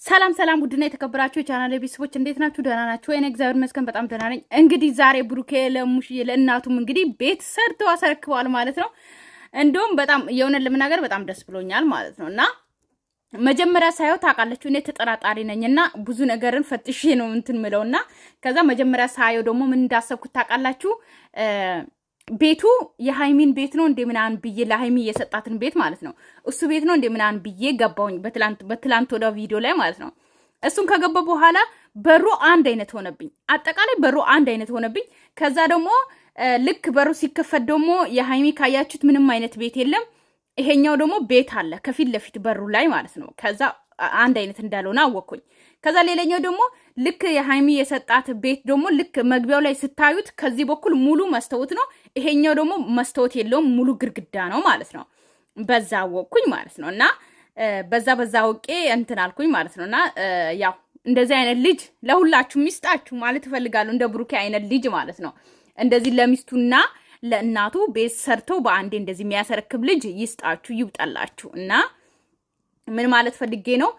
ሰላም ውድና የተከበራችሁ የቻናሌ ቤተሰቦች እንዴት ናችሁ? ደህና ናችሁ ወይ? እኔ እግዚአብሔር ይመስገን በጣም ደህና ነኝ። እንግዲህ ዛሬ ብሩኬ ለሙሽዬ ለእናቱም እንግዲህ ቤት ሰርተው አስረክበዋል ማለት ነው። እንደውም በጣም የሆነን ለመናገር በጣም ደስ ብሎኛል ማለት ነው። እና መጀመሪያ ሳየው ታውቃላችሁ እኔ ተጠራጣሪ ነኝና ብዙ ነገርን ፈትሼ ነው እንትን ምለውና ከዛ መጀመሪያ ሳየው ደግሞ ምን እንዳሰብኩት ታውቃላችሁ? ቤቱ የሃይሚን ቤት ነው እንደ ምናን ብዬ ለሃይሚ የሰጣትን ቤት ማለት ነው። እሱ ቤት ነው እንደ ምናን ብዬ ገባውኝ በትላንት ወደ ቪዲዮ ላይ ማለት ነው። እሱን ከገባ በኋላ በሩ አንድ አይነት ሆነብኝ። አጠቃላይ በሩ አንድ አይነት ሆነብኝ። ከዛ ደግሞ ልክ በሩ ሲከፈት ደግሞ የሃይሚ ካያችሁት ምንም አይነት ቤት የለም። ይሄኛው ደግሞ ቤት አለ ከፊት ለፊት በሩ ላይ ማለት ነው። ከዛ አንድ አይነት እንዳልሆነ አወኩኝ። ከዛ ሌላኛው ደግሞ ልክ የሃይሚ የሰጣት ቤት ደግሞ ልክ መግቢያው ላይ ስታዩት ከዚህ በኩል ሙሉ መስታወት ነው። ይሄኛው ደግሞ መስታወት የለውም ሙሉ ግድግዳ ነው ማለት ነው። በዛ አወቅኩኝ ማለት ነው። እና በዛ አውቄ እንትን አልኩኝ ማለት ነው። እና ያው እንደዚህ አይነት ልጅ ለሁላችሁም ይስጣችሁ ማለት እፈልጋለሁ። እንደ ብሩኬ አይነት ልጅ ማለት ነው። እንደዚህ ለሚስቱና ለእናቱ ቤት ሰርተው በአንዴ እንደዚህ የሚያሰረክብ ልጅ ይስጣችሁ ይውጣላችሁ። እና ምን ማለት ፈልጌ ነው?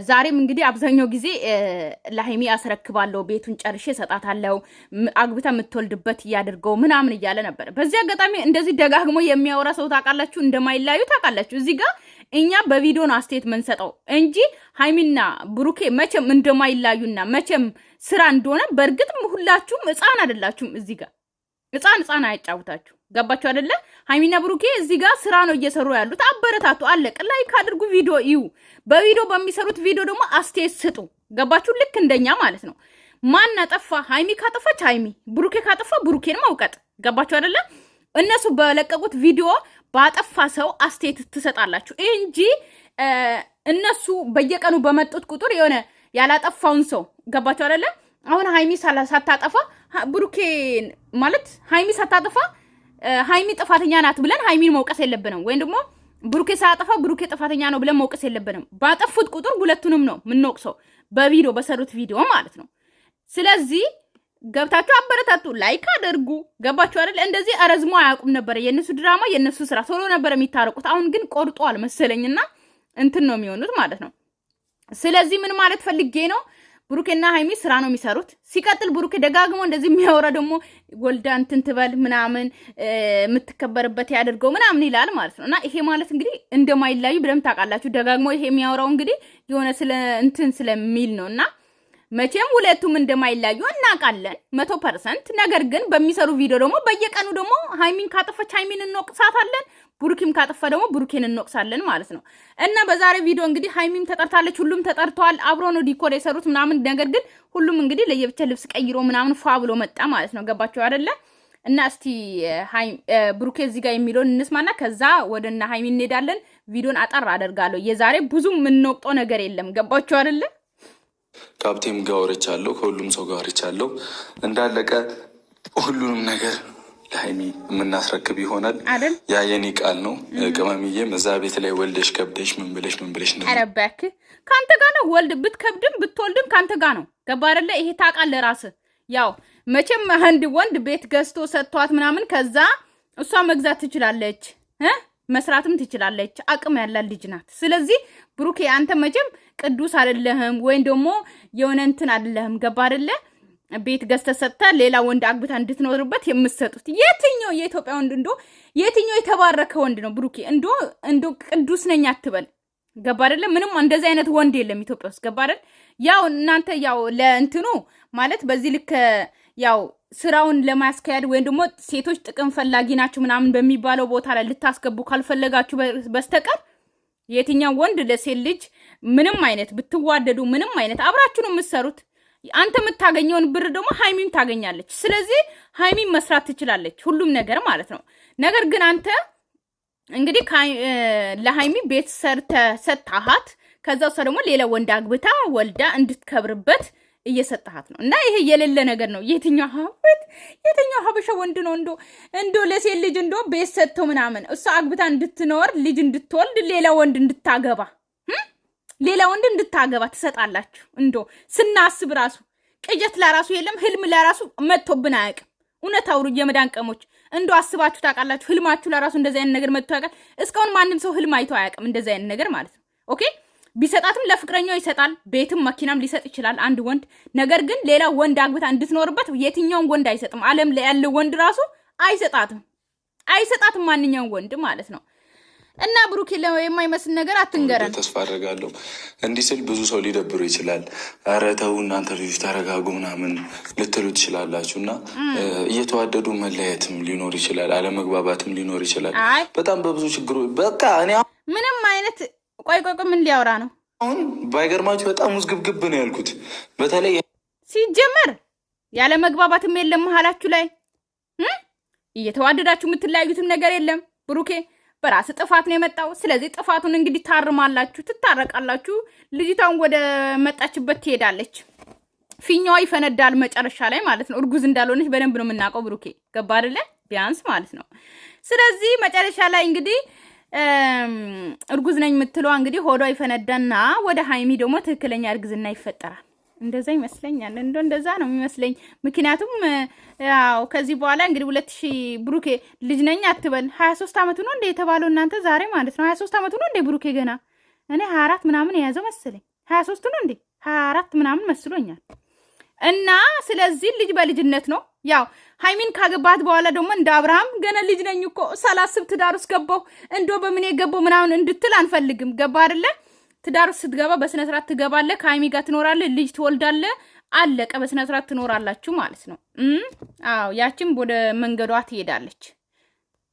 ዛሬም እንግዲህ አብዛኛው ጊዜ ለሃይሚ አስረክባለሁ ቤቱን ጨርሼ ሰጣታለሁ አግብታ የምትወልድበት ያድርገው ምናምን እያለ ነበር። በዚህ አጋጣሚ እንደዚህ ደጋግሞ የሚያወራ ሰው ታውቃላችሁ እንደማይላዩ ታውቃላችሁ። እዚህ ጋር እኛ በቪዲዮ ነው አስተያየት መንሰጠው እንጂ ሃይሚና ብሩኬ መቼም እንደማይላዩና መቼም ስራ እንደሆነ በእርግጥም ሁላችሁም ህፃን አይደላችሁም። እዚህ ጋር ህፃን አያጫውታችሁ። ገባችሁ አይደለ? ሃይሚና ብሩኬ እዚህ ጋር ስራ ነው እየሰሩ ያሉት። አበረታቱ። አለቅ ላይክ አድርጉ። ቪዲዮ እዩ። በቪዲዮ በሚሰሩት ቪዲዮ ደግሞ አስተያየት ስጡ። ገባችሁ? ልክ እንደኛ ማለት ነው። ማን አጠፋ? ሃይሚ ካጠፋች ሃይሚ፣ ብሩኬ ካጠፋ ብሩኬን መውቀጥ። ገባችሁ አይደለ? እነሱ በለቀቁት ቪዲዮ ባጠፋ ሰው አስተያየት ትሰጣላችሁ እንጂ እነሱ በየቀኑ በመጡት ቁጥር የሆነ ያላጠፋውን ሰው ገባችሁ አይደለ? አሁን ሃይሚ ሳታጠፋ ብሩኬ ማለት ሃይሚ ሳታጠፋ ሃይሚ ጥፋተኛ ናት ብለን ሃይሚን መውቀስ የለብንም። ወይም ደግሞ ብሩኬ ሳያጠፋ ብሩኬ ጥፋተኛ ነው ብለን መውቀስ የለብንም። ባጠፉት ቁጥር ሁለቱንም ነው የምንወቅሰው በቪዲዮ በሰሩት ቪዲዮ ማለት ነው። ስለዚህ ገብታችሁ አበረታቱ፣ ላይክ አድርጉ። ገባችሁ አይደል? እንደዚህ አረዝሞ አያውቁም ነበር። የነሱ ድራማ የነሱ ስራ ቶሎ ነበር የሚታረቁት። አሁን ግን ቆርጧል መሰለኝና እንትን ነው የሚሆኑት ማለት ነው። ስለዚህ ምን ማለት ፈልጌ ነው? ብሩኬና ሃይሚ ስራ ነው የሚሰሩት። ሲቀጥል ብሩኬ ደጋግሞ እንደዚህ የሚያወራ ደግሞ ወልዳ እንትን ትበል ምናምን የምትከበርበት ያደርገው ምናምን ይላል ማለት ነው። እና ይሄ ማለት እንግዲህ እንደማይላዩ ብለም ታውቃላችሁ። ደጋግሞ ይሄ የሚያወራው እንግዲህ የሆነ ስለ እንትን ስለሚል ነው። እና መቼም ሁለቱም እንደማይላዩ እናውቃለን 100%። ነገር ግን በሚሰሩ ቪዲዮ ደግሞ በየቀኑ ደግሞ ሃይሚን ካጠፋች ሃይሚን እንወቅሳታለን፣ ብሩኬም ካጠፋ ደግሞ ብሩኬን እንወቅሳለን ማለት ነው። እና በዛሬ ቪዲዮ እንግዲህ ሃይሚም ተጠርታለች፣ ሁሉም ተጠርተዋል። አብሮ ነው ዲኮር የሰሩት ምናምን። ነገር ግን ሁሉም እንግዲህ ለየብቻ ልብስ ቀይሮ ምናምን ፏ ብሎ መጣ ማለት ነው። ገባችሁ አይደለ? እና እስቲ ብሩኬ እዚህ ጋር የሚለውን እንስማና ከዛ ወደና ሃይሚ እንሄዳለን። ቪዲዮን አጠር አደርጋለሁ። የዛሬ ብዙ የምንወቅጠው ነገር የለም። ገባችሁ አይደለ? ካብቴም ጋር ወርቻለሁ፣ ከሁሉም ሰው ጋር ወርቻለሁ። እንዳለቀ ሁሉንም ነገር ለሃይሚ የምናስረክብ ይሆናል። ያ የኔ ቃል ነው። ቅመምዬም እዛ ቤት ላይ ወልደሽ ከብደሽ ምን ብለሽ ነው። ኧረ እባክህ ካንተ ጋር ነው። ወልድ ብትከብድም ብትወልድም ካንተ ጋር ነው። ገባ አይደለ? ይሄ ታውቃለህ ራስህ። ያው መቼም አንድ ወንድ ቤት ገዝቶ ሰጥቷት ምናምን ከዛ እሷ መግዛት ትችላለች፣ መስራትም ትችላለች። አቅም ያላት ልጅ ናት። ስለዚህ ብሩኬ አንተ መቼም ቅዱስ አይደለህም ወይም ደግሞ የሆነ እንትን አይደለህም። ገባ አይደለ? ቤት ገዝተህ ሰጥተህ ሌላ ወንድ አግብታ እንድትኖርበት የምትሰጡት የትኛው የኢትዮጵያ ወንድ የትኛው የተባረከ ወንድ ነው? ብሩኬ እንዶ ቅዱስ ነኝ አትበል። ገባ አይደለ? ምንም እንደዚህ አይነት ወንድ የለም ኢትዮጵያ ውስጥ። ገባ አይደል? ያው እናንተ ያው ለእንትኑ ማለት በዚህ ልክ ያው ስራውን ለማስካሄድ ወይም ደግሞ ሴቶች ጥቅም ፈላጊ ናቸው ምናምን በሚባለው ቦታ ላይ ልታስገቡ ካልፈለጋችሁ በስተቀር የትኛው ወንድ ለሴት ልጅ ምንም አይነት ብትዋደዱ ምንም አይነት አብራችሁ ነው የምትሰሩት። አንተ የምታገኘውን ብር ደግሞ ሃይሚም ታገኛለች። ስለዚህ ሃይሚም መስራት ትችላለች ሁሉም ነገር ማለት ነው። ነገር ግን አንተ እንግዲህ ለሃይሚ ቤት ሰጥተሃት ከዛ እሷ ደግሞ ሌላ ወንድ አግብታ ወልዳ እንድትከብርበት እየሰጣሃት ነው። እና ይሄ የሌለ ነገር ነው። የትኛው ሀበሻ ወንድ ነው እንዶ ለሴት ልጅ ቤት ሰጥተው ምናምን እሷ አግብታ እንድትኖር ልጅ እንድትወልድ ሌላ ወንድ እንድታገባ ትሰጣላችሁ? ስናስብ ራሱ ቅጀት ለራሱ የለም፣ ህልም ለራሱ መጥቶብን አያውቅም። እውነት አውሩ የመዳን ቀሞች። አስባችሁ ታውቃላችሁ? ህልማችሁ ለራሱ እንደዚህ አይነት ነገር መጥቶ ያውቃል? እስካሁን ማንም ሰው ህልም አይቶ አያውቅም እንደዚህ አይነት ነገር ማለት ነው። ኦኬ ቢሰጣትም ለፍቅረኛው ይሰጣል። ቤትም መኪናም ሊሰጥ ይችላል አንድ ወንድ። ነገር ግን ሌላ ወንድ አግብታ እንድትኖርበት የትኛውን ወንድ አይሰጥም። ዓለም ላይ ያለ ወንድ ራሱ አይሰጣትም ማንኛውም ወንድ ማለት ነው። እና ብሩኬ የማይመስል ነገር አትንገረን። ተስፋ አደርጋለሁ። እንዲህ ስል ብዙ ሰው ሊደብሩ ይችላል። ኧረ ተው እናንተ ልጆች ተረጋጉ ምናምን ልትሉ ትችላላችሁ። እና እየተዋደዱ መለያየትም ሊኖር ይችላል፣ አለመግባባትም ሊኖር ይችላል። በጣም በብዙ ችግሮች በቃ እኔ ምንም አይነት ቆይ ምን ሊያወራ ነው አሁን? ባይገርማችሁ በጣም ውዝግብግብ ነው ያልኩት። በተለይ ሲጀመር ያለመግባባትም የለም መሀላችሁ ላይ እየተዋደዳችሁ የምትለያዩትም ነገር የለም። ብሩኬ በራስ ጥፋት ነው የመጣው። ስለዚህ ጥፋቱን እንግዲህ ታርማላችሁ፣ ትታረቃላችሁ። ልጅቷን ወደ መጣችበት ትሄዳለች። ፊኛዋ ይፈነዳል መጨረሻ ላይ ማለት ነው። እርጉዝ እንዳልሆነች በደንብ ነው የምናውቀው። ብሩኬ ገባ አይደለ? ቢያንስ ማለት ነው። ስለዚህ መጨረሻ ላይ እንግዲህ እርጉዝ ነኝ የምትለዋ እንግዲህ ሆዷ ይፈነዳና ወደ ሀይሚ ደግሞ ትክክለኛ እርግዝና ይፈጠራል። እንደዛ ይመስለኛል። እንደዛ ነው የሚመስለኝ። ምክንያቱም ያው ከዚህ በኋላ እንግዲህ 2000 ብሩኬ ልጅ ነኝ አትበል። 23 ዓመቱ ነው እንደ የተባለው እናንተ ዛሬ ማለት ነው። 23 ዓመቱ ነው እንደ ብሩኬ ገና እኔ 24 ምናምን የያዘው መሰለኝ። 23 ነው እንደ 24 ምናምን መስሎኛል። እና ስለዚህ ልጅ በልጅነት ነው። ያው ሀይሚን ካገባት በኋላ ደግሞ እንደ አብርሃም ገና ልጅ ነኝ እኮ ሳላስብ ትዳር ውስጥ ገባሁ እንዶ በምን የገባው ምናምን እንድትል አንፈልግም። ገባ አይደለ? ትዳር ውስጥ ስትገባ በስነ ስርዓት ትገባለህ፣ ከሀይሚ ጋር ትኖራለህ፣ ልጅ ትወልዳለህ፣ አለቀ። በስነ ስርዓት ትኖራላችሁ ማለት ነው። አዎ ያቺም ወደ መንገዷ ትሄዳለች።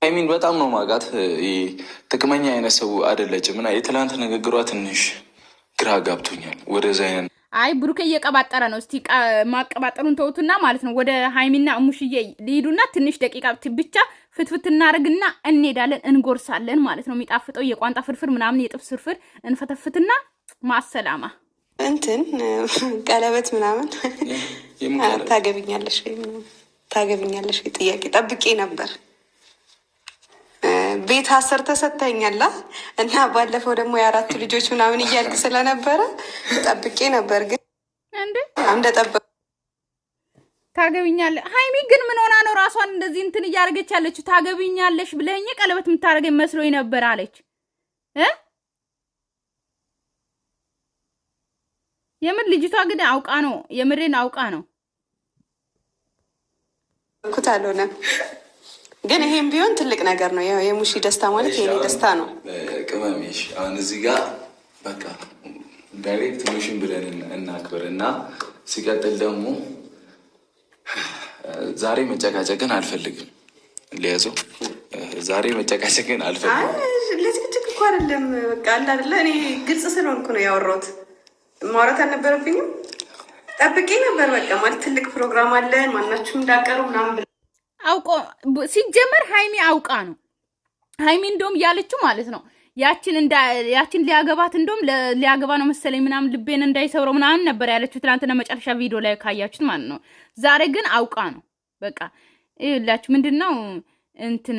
ሀይሚን በጣም ነው ማጋት። ጥቅመኛ አይነት ሰው አይደለችም። እና የትላንት ንግግሯ ትንሽ ግራ ጋብቶኛል። ወደዛ አይነት አይ ብሩኬ እየቀባጠረ ነው። እስቲ ማቀባጠሩን ተውቱና ማለት ነው ወደ ሀይሚና እሙሽዬ ሊሄዱና ትንሽ ደቂቃ ብቻ ፍትፍት እናደርግና እንሄዳለን፣ እንጎርሳለን ማለት ነው። የሚጣፍጠው የቋንጣ ፍርፍር ምናምን የጥብስ ፍርፍር እንፈተፍትና ማሰላማ እንትን ቀለበት ምናምን ታገብኛለሽ ወይ ጥያቄ ጠብቄ ነበር። ቤት አስር ተሰጥተኛላ እና ባለፈው ደግሞ የአራት ልጆች ምናምን እያልክ ስለነበረ ጠብቄ ነበር። ግን እንደጠበቅ ታገብኛለህ። ሀይሚ ግን ምን ሆና ነው ራሷን እንደዚህ እንትን እያደረገች ያለችው? ታገብኛለሽ ብለኸኝ ቀለበት የምታደርገኝ መስሎኝ ነበር አለች። የምር ልጅቷ ግን አውቃ ነው፣ የምሬን አውቃ ነው ኩት አልሆነም። ግን ይሄም ቢሆን ትልቅ ነገር ነው። የሙሺ ደስታ ማለት የኔ ደስታ ነው። ቅመሜሽ አሁን እዚህ ጋር በቃ ዳይሬክት ሙሽን ብለን እናክብር እና ሲቀጥል ደግሞ ዛሬ መጨቃጨቅን አልፈልግም። ሊያዘው ዛሬ መጨቃጨቅን አልፈልግም። ለጭቅጭቅ እኮ አይደለም። በቃ አለ አይደለ? እኔ ግልጽ ስለሆንኩ ነው ያወራሁት። ማውራት አልነበረብኝም። ጠብቄ ነበር። በቃ ማለት ትልቅ ፕሮግራም አለን ማናችሁም እንዳቀሩ ምናምን አውቆ ሲጀመር ሀይሚ አውቃ ነው። ሀይሚ እንደውም ያለችው ማለት ነው ያችን ሊያገባት እንደውም ሊያገባ ነው መሰለኝ ምናምን ልቤን እንዳይሰብረው ምናምን ነበር ያለችው ትናንትና መጨረሻ ቪዲዮ ላይ ካያችሁት ማለት ነው። ዛሬ ግን አውቃ ነው። በቃ ይላችሁ ምንድነው እንትን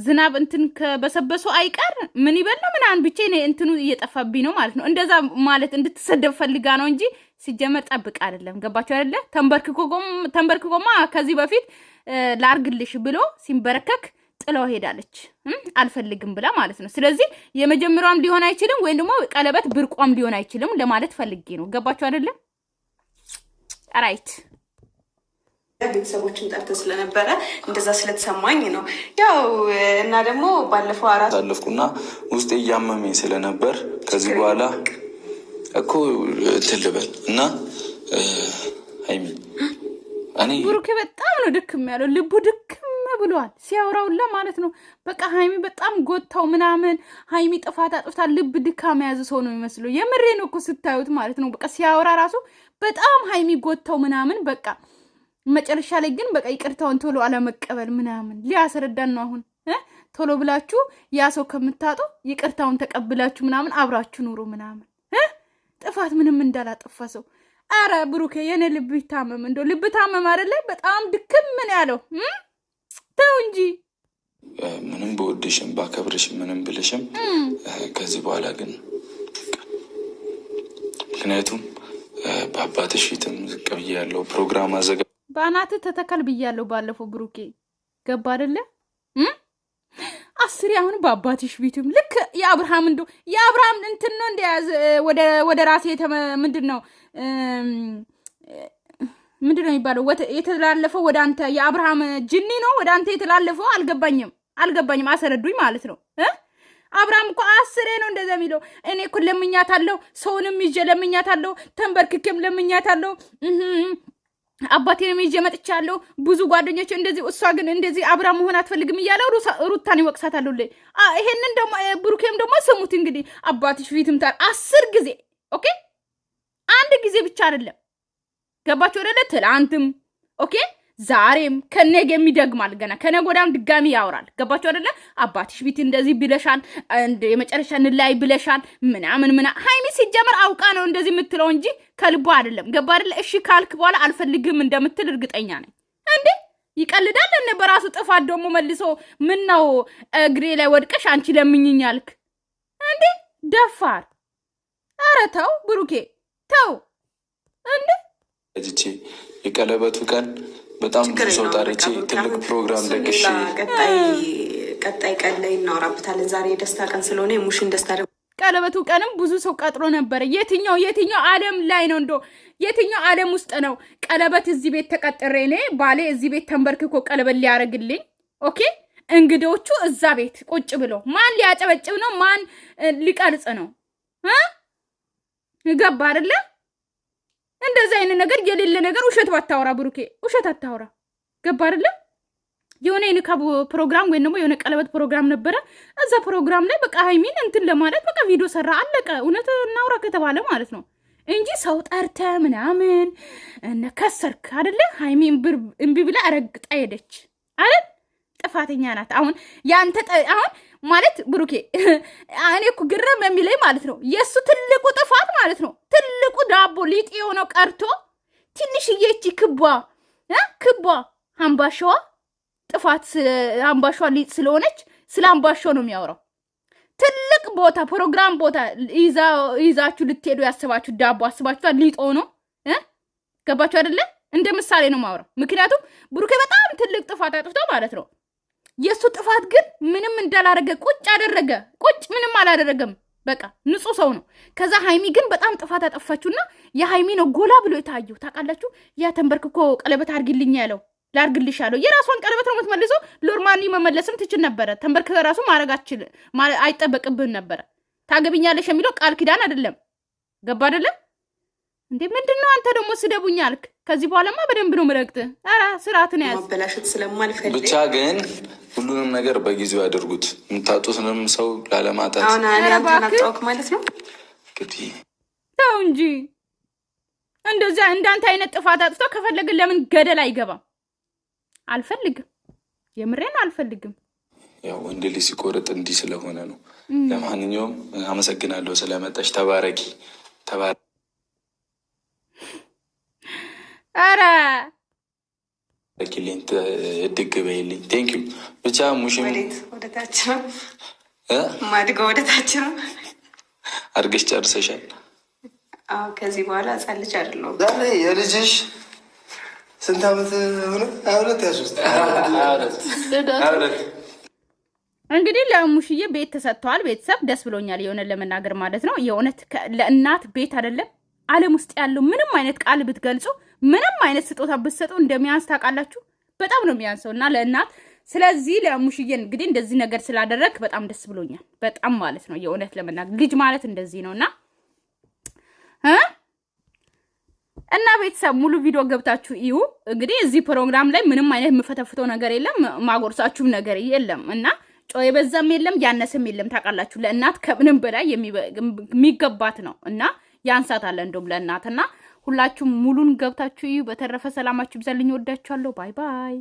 ዝናብ እንትን ከበሰበሱ አይቀር ምን ይበል ነው ምናምን ብቻ እንትኑ እየጠፋብኝ ነው ማለት ነው። እንደዛ ማለት እንድትሰደብ ፈልጋ ነው እንጂ ሲጀመር ጠብቅ አይደለም። ገባችሁ አይደለ? ተንበርክኮማ ከዚህ በፊት ላርግልሽ ብሎ ሲንበረከክ ጥለው ሄዳለች። አልፈልግም ብላ ማለት ነው። ስለዚህ የመጀመሪያም ሊሆን አይችልም ወይም ደግሞ ቀለበት ብርቋም ሊሆን አይችልም ለማለት ፈልጌ ነው። ገባችሁ አይደለ? ራይት ቤተሰቦችን ጠርተን ስለነበረ እንደዛ ስለተሰማኝ ነው። ያው እና ደግሞ ባለፈው አራት አለፍኩና ውስጤ እያመመኝ ስለነበር ከዚህ በኋላ እኮ ትልበል እና ሀይሚ እኔ ብሩኬ በጣም ነው ድክም ያለው፣ ልቡ ድክም ብሏል ሲያወራውላ ማለት ነው። በቃ ሀይሚ በጣም ጎታው ምናምን ሀይሚ ጥፋት አጥፍታ ልብ ድካም የያዘ ሰው ነው የሚመስለው። የምሬ ነው እኮ ስታዩት ማለት ነው። በቃ ሲያወራ ራሱ በጣም ሀይሚ ጎታው ምናምን በቃ መጨረሻ ላይ ግን በቃ ይቅርታውን ቶሎ አለመቀበል ምናምን ሊያስረዳን ነው። አሁን ቶሎ ብላችሁ ያ ሰው ከምታጡ ይቅርታውን ተቀብላችሁ ምናምን አብራችሁ ኑሩ ምናምን ጥፋት ምንም እንዳላጠፋ ሰው። አረ ብሩኬ የኔ ልብ ይታመም፣ እንደው ልብ ታመም አይደለ? በጣም ድክም ምን ያለው ተው እንጂ። ምንም በወድሽም ባከብርሽም ምንም ብልሽም ከዚህ በኋላ ግን ምክንያቱም በአባትሽ ፊትም ዝቅ ብዬ ያለው ፕሮግራም አዘጋ በአናትህ ተተከል ብያለሁ ባለፈው ብሩኬ ገባ አይደለ? 10 አሁን በአባትሽ ቤትም ልክ የአብርሃም እንትን ነው እንደያዝ ወደ ራሴ ምንድነው የሚባለው የተላለፈው ወደ አንተ የአብርሃም ጅኒ ነው ወደ አንተ የተላለፈው። አልገባኝም አሰረዱኝ ማለት ነው። አብርሃም እኮ 10 ነው እንደዛ የሚለው። እኔ እኮ ለምኛታለሁ፣ ሰውንም ይዤ ለምኛታለሁ፣ ተንበርክኬም ለምኛታለሁ፣ አባቴንም ይዤ መጥቻለሁ፣ ብዙ ጓደኞች እንደዚህ። እሷ ግን እንደዚህ አብርሃም መሆን አትፈልግም እያለ ሩታን ይወቅሳታለሁ። ይሄንን ደግሞ ብሩኬም ደግሞ ስሙት እንግዲህ አባትሽ ፊትም 10 ጊዜ ኦኬ፣ አንድ ጊዜ ብቻ አይደለም። ገባችሁ አይደለ? ትላንትም ኦኬ፣ ዛሬም ከነገ የሚደግማል። ገና ከነገ ወዲያም ድጋሚ ያወራል። ገባችሁ አይደለ? አባትሽ ፊት እንደዚህ ብለሻል፣ የመጨረሻ እንላይ ብለሻል ምናምን ሃይሚ ሲጀመር አውቃ ነው እንደዚህ የምትለው እንጂ ከልቧ አይደለም። ገባ አይደለ? እሺ ካልክ በኋላ አልፈልግም እንደምትል እርግጠኛ ነኝ። እንዴ ይቀልዳል እነ በራሱ ጥፋት ደግሞ መልሶ ምን ነው እግሬ ላይ ወድቀሽ አንቺ ለምኝኝ አልክ እንዴ? ደፋር! ኧረ ተው ብሩኬ ተው እንዴ። እቺ የቀለበቱ ቀን በጣም ብዙ ሰው ጠርቼ ትልቅ ፕሮግራም ደግሼ ቀጣይ ቀን ላይ እናወራበታለን። ዛሬ የደስታ ቀን ስለሆነ የሙሽን ደስታ ደግሞ ቀለበቱ ቀንም ብዙ ሰው ቀጥሮ ነበር። የትኛው ዓለም ላይ ነው እንዶ የትኛው ዓለም ውስጥ ነው ቀለበት እዚህ ቤት ተቀጥሬ እኔ ባሌ እዚህ ቤት ተንበርክኮ ቀለበት ሊያረግልኝ ኦኬ፣ እንግዶቹ እዛ ቤት ቁጭ ብሎ ማን ሊያጨበጭብ ነው? ማን ሊቀርጽ ነው? ገባ አይደለ? እንደዛ አይነት ነገር የሌለ ነገር ውሸት ባታወራ ብሩኬ፣ ውሸት አታወራ። ገባ አይደለ? የሆነ የኒካብ ፕሮግራም ወይም ደግሞ የሆነ ቀለበት ፕሮግራም ነበረ። እዛ ፕሮግራም ላይ በቃ ሃይሚን እንትን ለማለት በቃ ቪዲዮ ሰራ፣ አለቀ። እውነት እናውራ ከተባለ ማለት ነው እንጂ ሰው ጠርተ ምናምን ከሰርክ አይደለ? ሃይሚ እምቢ ብላ ረግጣ ሄደች አይደል? ጥፋተኛ ናት። አሁን ያንተ አሁን ማለት ብሩኬ እኔ እኮ ግርም የሚለኝ ማለት ነው የእሱ ትልቁ ጥፋት ማለት ነው ትልቁ ዳቦ ሊጥ የሆነው ቀርቶ ትንሽዬ እቺ ክቧ አምባሻዋ ጥፋት አምባሻዋ ሊጥ ስለሆነች ስለ አምባሻው ነው የሚያወራው። ትልቅ ቦታ ፕሮግራም ቦታ ይዛችሁ ልትሄዱ ያስባችሁ ዳቦ አስባችኋል፣ ሊጥ ሆኖ ገባችሁ አይደለ? እንደ ምሳሌ ነው ማውራው። ምክንያቱም ብሩኬ በጣም ትልቅ ጥፋት አጥፍቶ ማለት ነው። የሱ ጥፋት ግን ምንም እንዳላረገ ቁጭ አደረገ። ምንም አላደረገም። በቃ ንጹህ ሰው ነው። ከዛ ሃይሚ ግን በጣም ጥፋት አጠፋችሁና የሃይሚ ነው ጎላ ብሎ የታየው ታውቃላችሁ። ያ ተንበርክኮ ቀለበት አድርግልኝ ያለው ላርግልሽ ያለው የራሷን ቀለበት ነው የምትመልሰው። ሎርማኒ መመለስም ትችል ነበረ። ተንበርክከ ራሱ ማረጋችል አይጠበቅብን ነበረ። ታገብኛለሽ የሚለው ቃል ኪዳን አይደለም። ገባ አይደለም እንዴ? ምንድነው አንተ ደግሞ ስደቡኛ አልክ። ከዚህ በኋላማ በደንብ ነው ምረግጥ። ኧረ ስርዓትን ያዝ። ማበላሸት ስለማልፈልግ ብቻ ግን ሁሉንም ነገር በጊዜው ያደርጉት። የምታጡትንም ሰው ላለማጣት አሁን አናጣውክ ማለት ነው። እንግዲህ ተው እንጂ እንደዚያ እንዳንተ አይነት ጥፋት አጥቶ ከፈለግን ለምን ገደል አይገባም? አልፈልግም፣ የምሬን አልፈልግም። ያው ወንድ ልጅ ሲቆርጥ እንዲህ ስለሆነ ነው። ለማንኛውም አመሰግናለሁ ስለመጣሽ። ተባረኪ። ኧረ ኪሊንት እድግ በይልኝ። ቴንክ ዩ። ብቻ ሙሽም ወደታች ነው ማድገው፣ ወደታች ነው አድርገሽ ጨርሰሻል? አዎ። ከዚህ በኋላ ህጻን ልጅ አይደለሁም። ዛሬ የልጅሽ ስንት ዓመት ሆነ? 22 እንግዲህ ለሙሽዬ ቤት ተሰጥተዋል። ቤተሰብ ደስ ብሎኛል፣ የሆነ ለመናገር ማለት ነው። የእውነት ለእናት ቤት አይደለም ዓለም ውስጥ ያለው ምንም አይነት ቃል ብትገልጹ ምንም አይነት ስጦታ ብትሰጡ እንደሚያንስ ታውቃላችሁ። በጣም ነው የሚያንሰው እና ለእናት። ስለዚህ ለሙሽዬ እንግዲህ እንደዚህ ነገር ስላደረግ በጣም ደስ ብሎኛል፣ በጣም ማለት ነው። የእውነት ለመናገር ልጅ ማለት እንደዚህ ነውና እና ቤተሰብ ሙሉ ቪዲዮ ገብታችሁ እዩ። እንግዲህ እዚህ ፕሮግራም ላይ ምንም አይነት የምፈተፍተው ነገር የለም፣ ማጎርሳችሁም ነገር የለም እና ጮይ በዛም የለም ያነሰም የለም። ታውቃላችሁ ለእናት ከምንም በላይ የሚገባት ነው እና ያንሳታል እንደውም ለእናትና። ሁላችሁም ሙሉን ገብታችሁ እዩ። በተረፈ ሰላማችሁ ይብዛልኝ። ወዳችኋለሁ። ባይ ባይ።